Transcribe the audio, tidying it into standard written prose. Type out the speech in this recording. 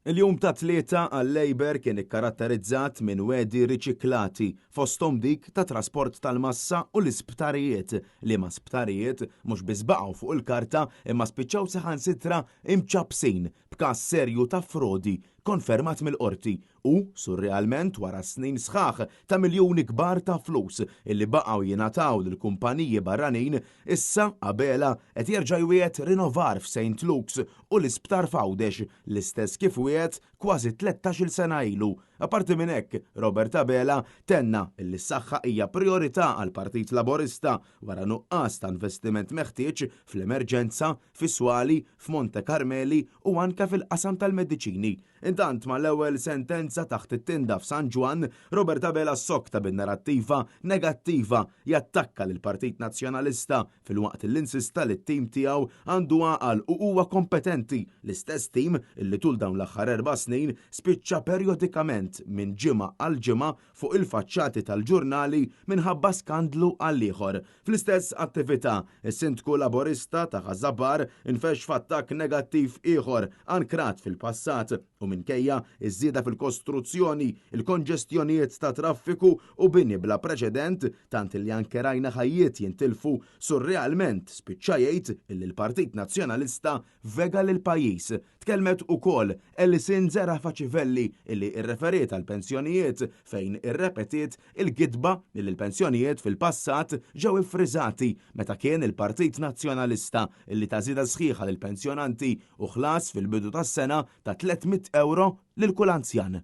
Il-jum ta' tlieta għal-Labor kien ikkaratterizzat minn wedi riċiklati fosthom dik ta' trasport tal-massa u l-isptarijiet li ma' sptarijiet mhux biss baqgħu fuq il-karta imma spiċċaw saħansitra imċabsin b'każ serju ta' frodi konfermat mill-qorti u surrealment wara snin sħaħ ta' miljuni kbar ta' flus illi baqgħu jingħataw lill-kumpaniji barranin, issa qabela qed jerġa' jwiegħed rinnovar f'St. Luke's u l-isptar f'Għawdex l-istess kif wieħed kważi 13-il sena ilu. Apparti minn hekk, Robert Abela tenna illi s-saħħa hija priorità għal Partit Laburista wara nuqqas ta' investiment meħtieġ fl-emerġenza, fis-swali, f'Monte Carmeli u anke fil-qasam tal-mediċini. Intant mal-ewwel sentenza taħt it-tinda f'San Ġwan, Robert Abela s-sokta bin-narrattiva negattiva jattakka lill-Partit Nazzjonalista fil-waqt li insista li t-tim tiegħu għandu għaqal u huwa kompetenti, l-istess tim illi tul dawn l-aħħar 4 snin spiċċa perjodikament minn ġimgħa għal ġimgħa fuq il-faċċati tal-ġurnali minħabba skandlu għal ieħor. Fl-istess attività, is-Sindku Laburista ta' Ħażabar infex f'attakk negattiv ieħor ankrat fil-passat u minkejja iż-żieda fil-kostruzzjoni, il-konġestjonijiet ta' traffiku u bini bla preċedent tant li anke rajna ħajjiet jintilfu surrealment spiċċa jgħid illi l-Partit Nazzjonalista vega lill-pajjiż. Tkellmet ukoll Ellison Zera Faċivelli illi irreferiet għal pensjonijiet fejn irrepetiet il-gidba li l-pensjonijiet fil-passat ġew iffriżati meta kien il-Partit Nazzjonalista illi ta' żieda sħiħa lill-pensjonanti u ħlas fil-bidu tas-sena ta' 300 euro lil kull anzjan.